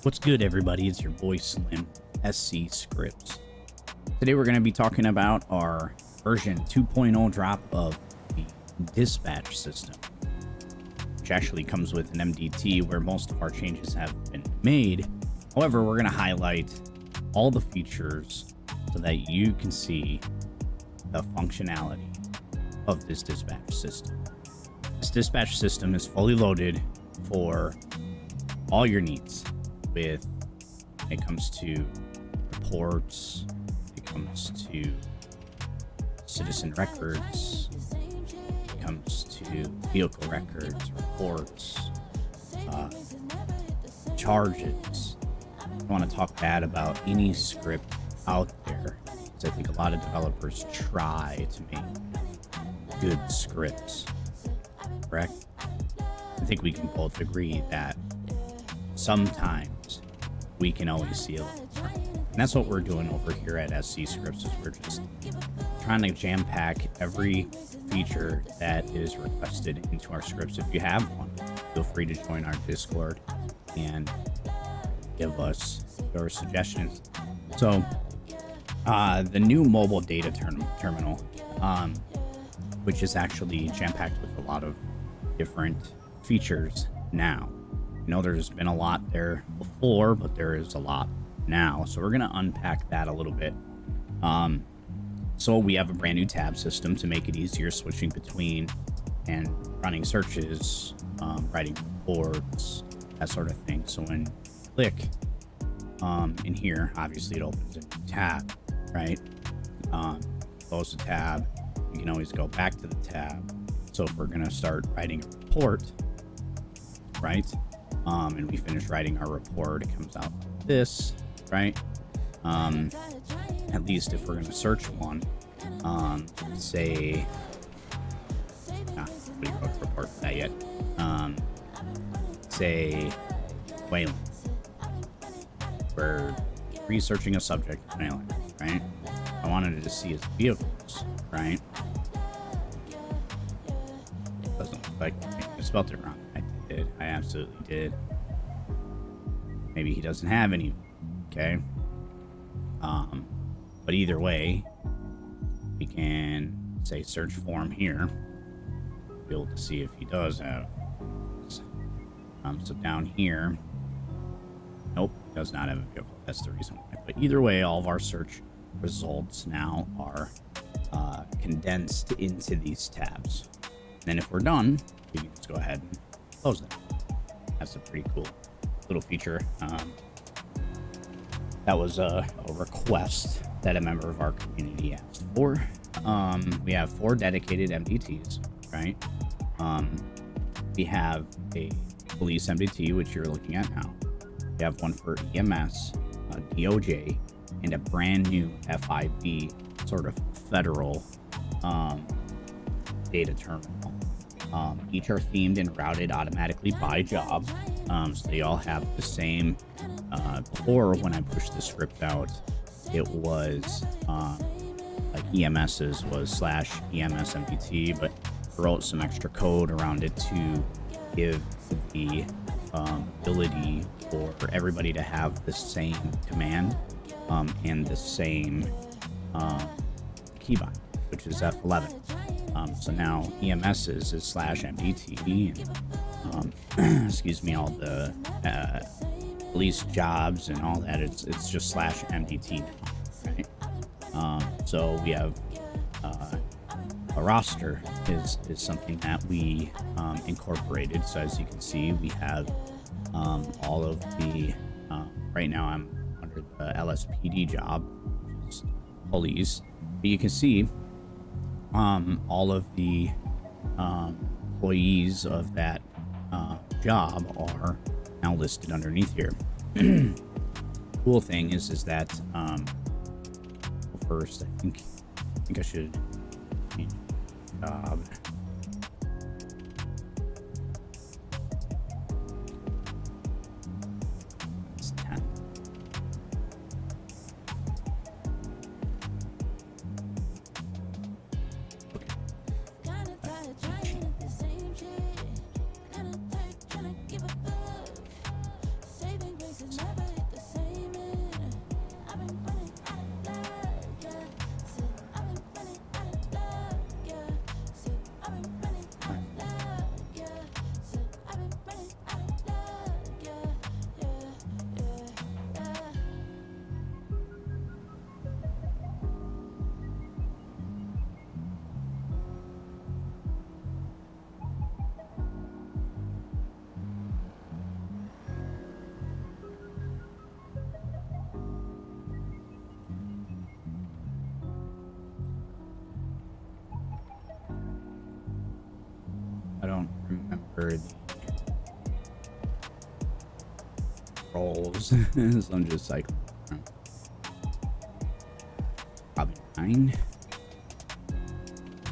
What's good, everybody? It's your boy Slim, SC Scripts. Today we're going to be talking about our version 2.0 drop of the dispatch system, which actually comes with an MDT where most of our changes have been made. However, we're going to highlight all the features so that you can see the functionality of this dispatch system. This dispatch system is fully loaded for all your needs. When it comes to reports, it comes to citizen records, it comes to vehicle records, reports, charges. I want to talk bad about any script out there, because I think a lot of developers try to make good scripts, correct? I think we can both agree that sometimes we can always see a little more. And that's what we're doing over here at SC Scripts, is we're just trying to jam pack every feature that is requested into our scripts. If you have one, feel free to join our Discord and give us your suggestions. So the new mobile data terminal, which is actually jam packed with a lot of different features now. I know there's been a lot there before, but there is a lot now. So we're going to unpack that a little bit. So we have a brand new tab system to make it easier switching between and running searches, writing reports, that sort of thing. So when you click in here, obviously it opens a new tab, right? Close the tab. You can always go back to the tab. So if we're going to start writing a report, right? And we finish writing our report, it comes out like this, right? At least if we're going to search one, say, we wrote a report for that yet. Say, whaling. We're researching a subject, whaling, right? I wanted to see his vehicles, right? Doesn't look like I spelled it wrong. I absolutely did. Maybe he doesn't have any. Okay. But either way, we can say search for him here. Be able to see if he does have. So down here, nope, does not have a vehicle. That's the reason why. But either way, all of our search results now are condensed into these tabs. And then if we're done, we can just go ahead and close them. That's a pretty cool little feature. That was a request that a member of our community asked for. We have 4 dedicated MDTs, right? We have a police MDT, which you're looking at now. We have one for EMS, DOJ, and a brand new FIB, sort of federal data terminal. Each are themed and routed automatically by job, so they all have the same. Before, when I pushed the script out, it was like EMS's was /EMS MDT, but wrote some extra code around it to give the ability for everybody to have the same command and the same keybind, which is F11. So now EMS's is /MDT, and excuse me, all the police jobs and all that, it's just /MDT now, right? So we have a roster is something that we incorporated. So as you can see, we have all of the right now I'm under the LSPD job, which is police, but you can see all of the employees of that job are now listed underneath here. Cool thing is that first I think I should change job. It's 10. don't remember the roles, so I'm just like, probably 9.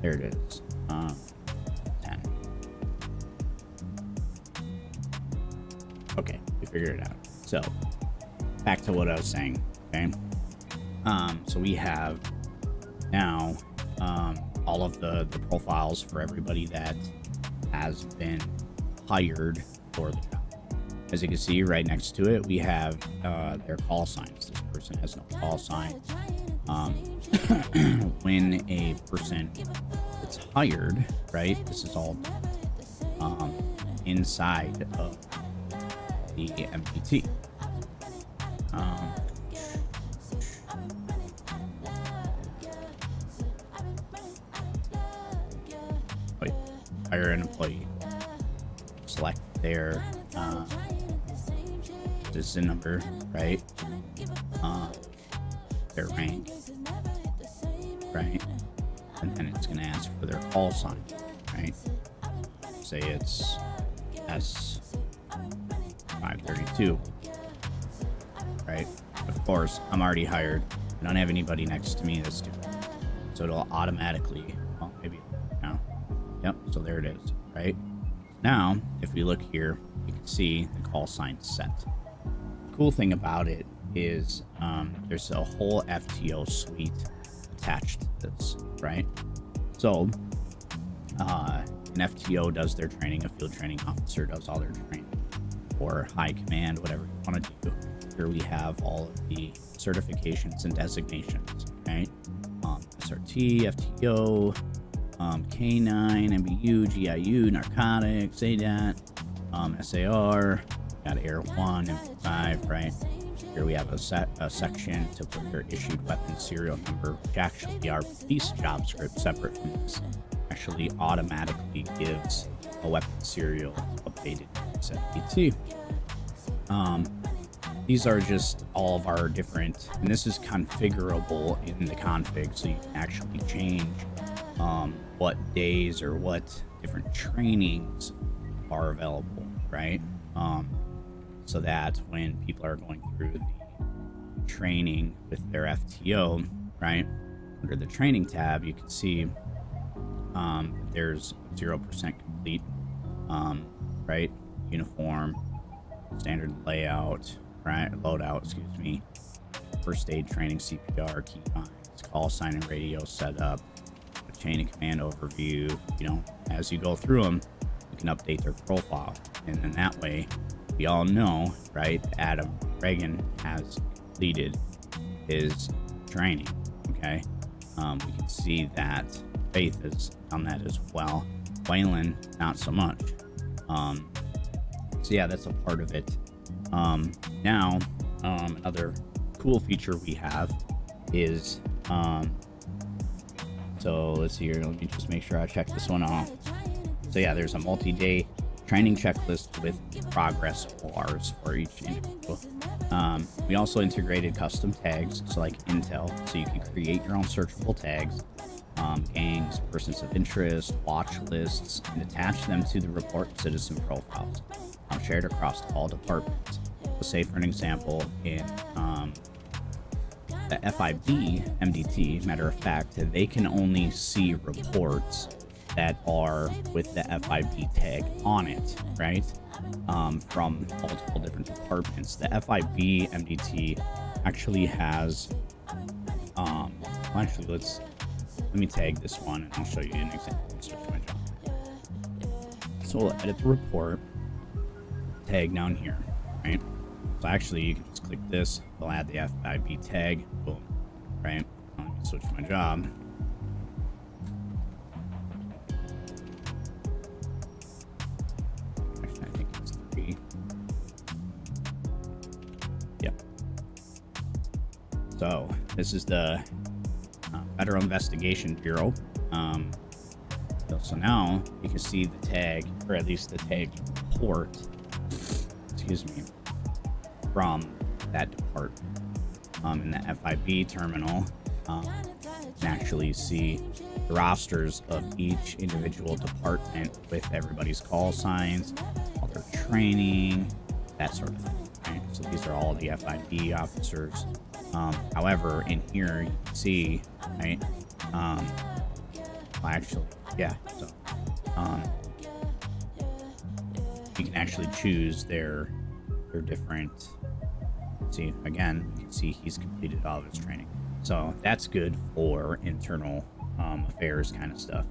There it is. 10. Okay, we figured it out. So back to what I was saying. Okay. So we have now all of the profiles for everybody that has been hired for the job. As you can see right next to it, we have their call signs. This person has no call sign. When a person gets hired, right, this is all inside of the MDT. Hire an employee. Select their citizen number, right? Their rank, right? And then it's going to ask for their call sign, right? Say it's S532, right? Of course, I'm already hired. I don't have anybody next to me that's doing it. So it'll automatically, well, maybe now. Yep, so there it is, right? Now, if we look here, you can see the call sign set. The cool thing about it is there's a whole FTO suite attached to this, right? So an FTO does their training, a field training officer does all their training, or high command, whatever you want to do. Here we have all of the certifications and designations, right? SRT, FTO, K9, MBU, GIU, narcotics, ADAT, SAR, got Air 1, MP5, right? Here we have a section to put their issued weapon serial number, which actually our police job script, separate from this, actually automatically gives a weapon serial updated MDT. These are just all of our different, and this is configurable in the config, so you can actually change what days or what different trainings are available, right? So that when people are going through the training with their FTO, right, under the training tab, you can see there's 0% complete, right, uniform, standard layout, right, loadout, excuse me, first aid training, CPR, keybinds, call sign and radio setup, chain of command overview. You know, as you go through them, you can update their profile, and then that way we all know, right, Adam Reagan has completed his training. Okay, we can see that Faith has done that as well. Waylon, not so much. So yeah, that's a part of it. Now, another cool feature we have is so let's see here. Let me just make sure I check this one off. So yeah, there's a multi-day training checklist with progress bars for each individual. We also integrated custom tags, so like intel, so you can create your own searchable tags, gangs, persons of interest, watch lists, and attach them to the report citizen profiles, shared across all departments. So say for an example, in the FIB MDT, matter of fact, they can only see reports that are with the FIB tag on it, right? From multiple different departments. The FIB MDT actually has, actually let me tag this one and I'll show you an example. Switch my job. So we'll edit the report, tag down here, right? So actually you can just click this, they'll add the FIB tag, boom, right? Let me switch my job. Actually, I think it's 3. Yep. So this is the Federal Investigation Bureau. So now you can see the tag, or at least the tag report, excuse me, from that department. In the FIB terminal, you can actually see the rosters of each individual department with everybody's call signs, all their training, that sort of thing, right? So these are all the FIB officers. However, in here you can see, right? Well, actually, yeah. So, you can actually choose their different. See, again, you can see he's completed all of his training, so that's good for internal affairs kind of stuff,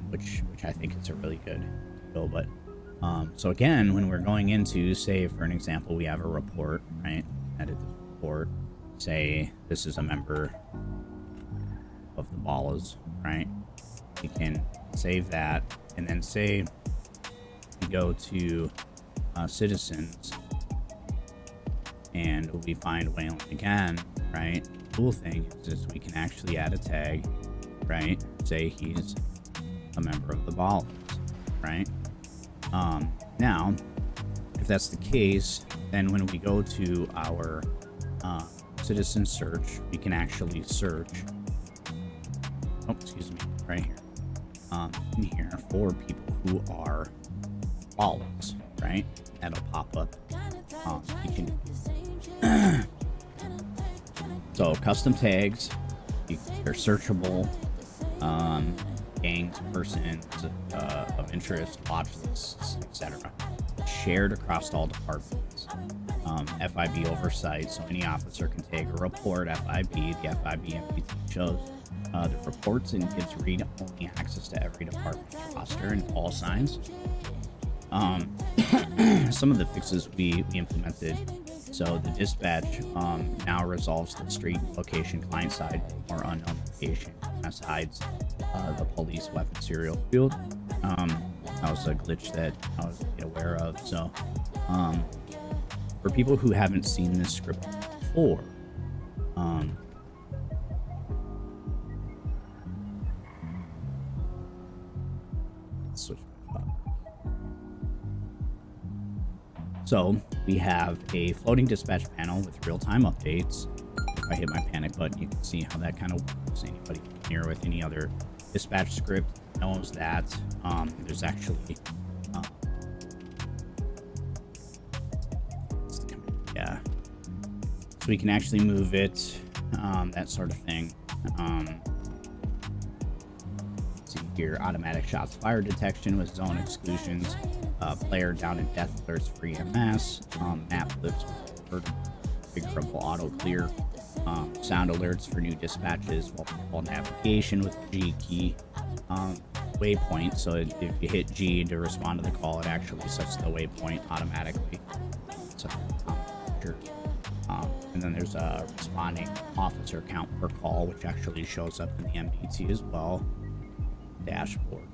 which I think is a really good deal. But so again, when we're going into, say, for an example, we have a report, right? Edit the report. Say this is a member of the ballas, right? We can save that, and then say we go to citizens, and we find Waylon again, right? Cool thing is we can actually add a tag, right? Say he's a member of the ballas, right? Now, if that's the case, then when we go to our citizen search, we can actually search. Oh, excuse me, right here. In here for people who are ballas, right? That'll pop up. So custom tags, they're searchable. Gangs, persons of interest, watch lists, etc. Shared across all departments. FIB oversight, so any officer can take a report. FIB, the FIB MDT shows the reports and gives read-only access to every department's roster and call signs. Some of the fixes we implemented. So the dispatch now resolves the street location client side or unknown location. That hides the police weapon serial field. That was a glitch that I was aware of. So for people who haven't seen this script before, let's switch back up. So we have a floating dispatch panel with real-time updates. If I hit my panic button, you can see how that kind of works. Anybody familiar with any other dispatch script knows that there's actually yeah, so we can actually move it, that sort of thing. See here, automatic shots fired detection with zone exclusions, player down and death alerts for EMS, map flips for configurable auto clear, sound alerts for new dispatches, while navigation with G key, waypoint. So if you hit G to respond to the call, it actually sets the waypoint automatically. So, and then there's a responding officer count per call, which actually shows up in the MDT as well. Dashboard.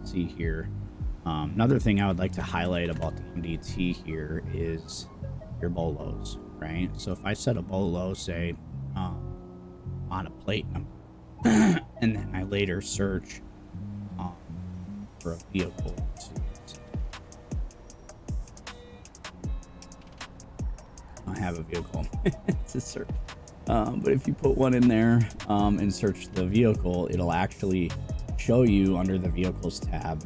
See here. Another thing I would like to highlight about the MDT here is your bolos, right? So if I set a bolo, say, on a plate number, and then I later search for a vehicle I have a vehicle to search, but if you put one in there and search the vehicle, it'll actually show you under the vehicles tab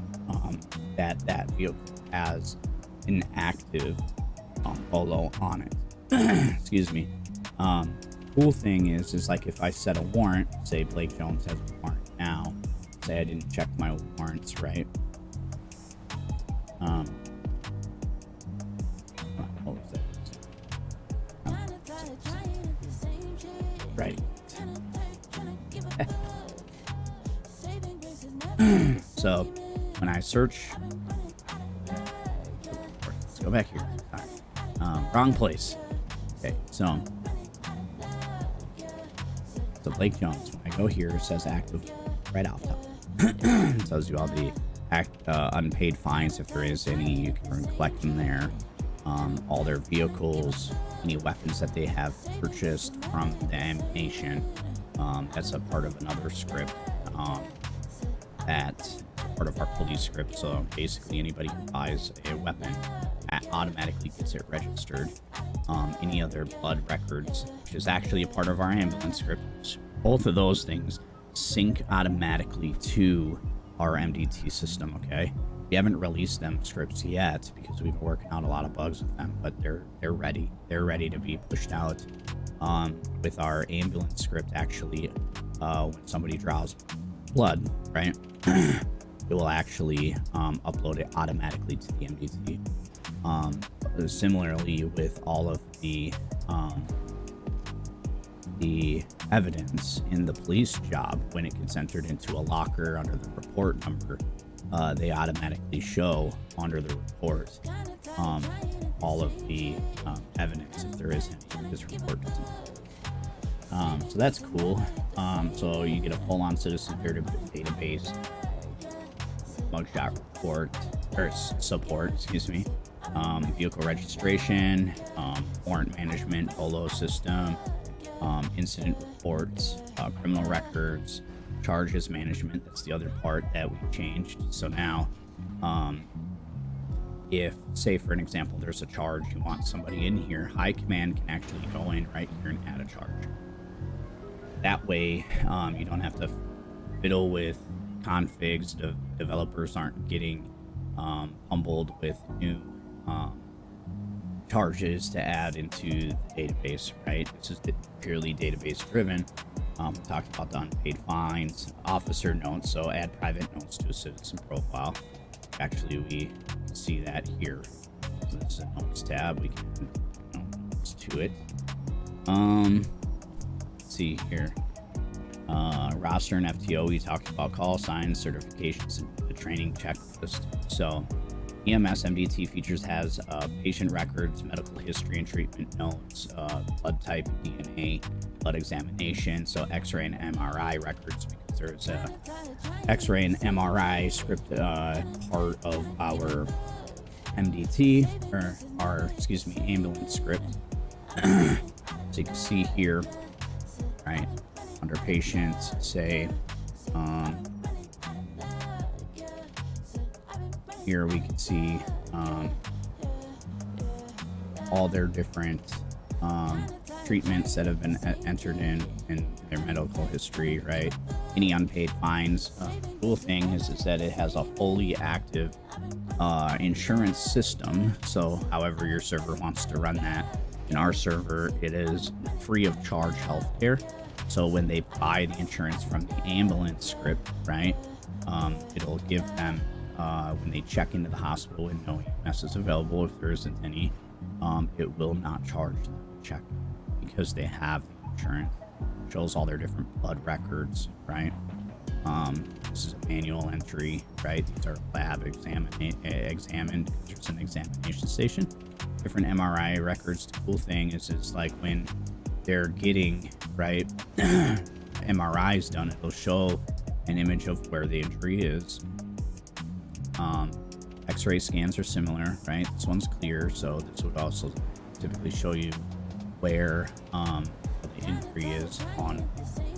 that vehicle has an active bolo on it. Excuse me. Cool thing is like if I set a warrant, say Blake Jones has a warrant now, say I didn't check my warrants, right? What was that? Right. So when I search, let's go back here. All right. Wrong place. Okay, so Blake Jones, when I go here, it says active right off top. It tells you all the unpaid fines, if there is any, you can collect them there. All their vehicles, any weapons that they have purchased from the ammunition. That's a part of another script. That's part of our police script. So basically anybody who buys a weapon automatically gets it registered. any other blood records, which is actually a part of our ambulance script. Both of those things sync automatically to our MDT system, okay? We haven't released them scripts yet because we've been working out a lot of bugs with them, but they're ready. They're ready to be pushed out. With our ambulance script, actually, when somebody draws blood, right, it will actually upload it automatically to the MDT. Similarly, with all of the evidence in the police job, when it gets entered into a locker under the report number, they automatically show under the report all of the evidence, if there is any, this report doesn't. So that's cool. So you get a full-on citizen database, mugshot report, or support, excuse me, vehicle registration, warrant management, BOLO system, incident reports, criminal records, charges management. That's the other part that we changed. So now, if, say for an example, there's a charge, you want somebody in here, high command can actually go in right here and add a charge. That way, you don't have to fiddle with configs. The developers aren't getting humbled with new charges to add into the database, right? This is purely database driven. We talked about the unpaid fines, officer notes, so add private notes to a citizen profile. Actually, we can see that here. So this is a notes tab. We can notes to it. Let's see here. Roster and FTO, we talked about call signs, certifications, and the training checklist. So EMS MDT features has patient records, medical history and treatment notes, blood type, DNA, blood examination, so X-ray and MRI records, because there's a X-ray and MRI script part of our MDT, or our, excuse me, ambulance script. So you can see here, right, under patients, say, here we can see all their different treatments that have been entered in their medical history, right? Any unpaid fines. The cool thing is that it has a fully active insurance system. So however your server wants to run that, in our server, it is free of charge healthcare. So when they buy the insurance from the ambulance script, right, it'll give them, when they check into the hospital and no EMS is available, if there isn't any, it will not charge them to check because they have the insurance. It shows all their different blood records, right? This is a manual entry, right? These are lab examined. There's an examination station. Different MRI records. The cool thing is like when they're getting, right, MRIs done, it'll show an image of where the injury is. X-ray scans are similar, right? This one's clear, so this would also typically show you where the injury is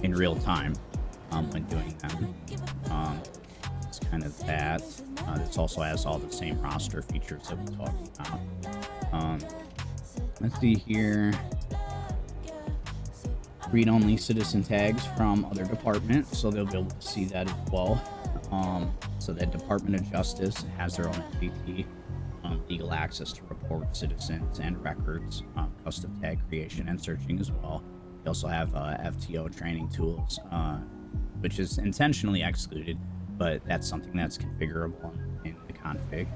in real time when doing them. It's kind of that. This also has all the same roster features that we talked about. Let's see here. Read-only citizen tags from other departments, so they'll be able to see that as well. So that Department of Justice has their own MDT, legal access to report citizens and records, custom tag creation and searching as well. They also have FTO training tools, which is intentionally excluded, but that's something that's configurable in the config.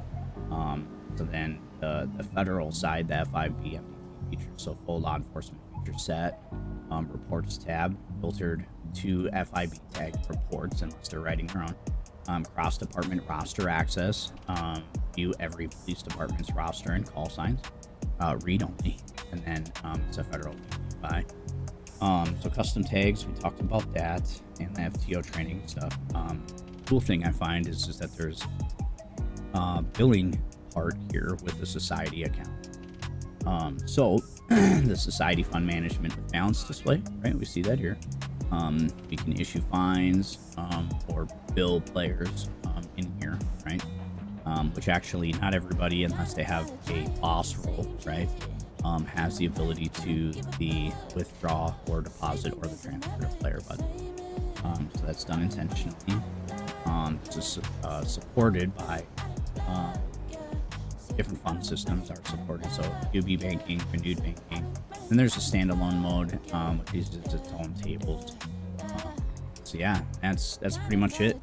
So then the federal side, the FIB MDT features, so full law enforcement feature set, reports tab, filtered to FIB tag reports unless they're writing their own. Cross-department roster access, view every police department's roster and call signs, read-only, and then it's a federal buy. So custom tags, we talked about that, and the FTO training stuff. Cool thing I find is that there's billing part here with the society account. So the society fund management with balance display, right? We see that here. We can issue fines or bill players in here, right? Which actually not everybody, unless they have a boss role, right, has the ability to the withdraw or deposit or the transfer to player button. So that's done intentionally. Supported by different fund systems are supported. So QB banking, renewed banking. Then there's a standalone mode, which uses its own tables. So yeah, that's pretty much it.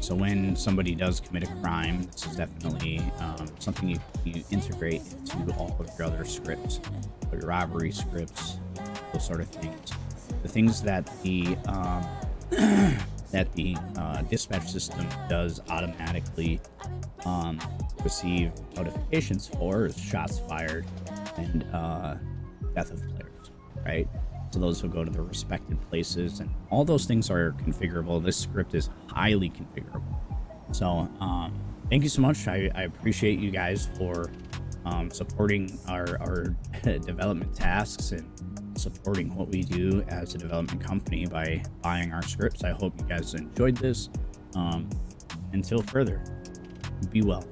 So when somebody does commit a crime, this is definitely something you integrate into all of your other scripts, or your robbery scripts, those sort of things. The things that the dispatch system does automatically receive notifications for is shots fired and death of players, right? So those will go to their respective places, and all those things are configurable. This script is highly configurable. So thank you so much. I appreciate you guys for supporting our development tasks and supporting what we do as a development company by buying our scripts. I hope you guys enjoyed this. Until further, be well.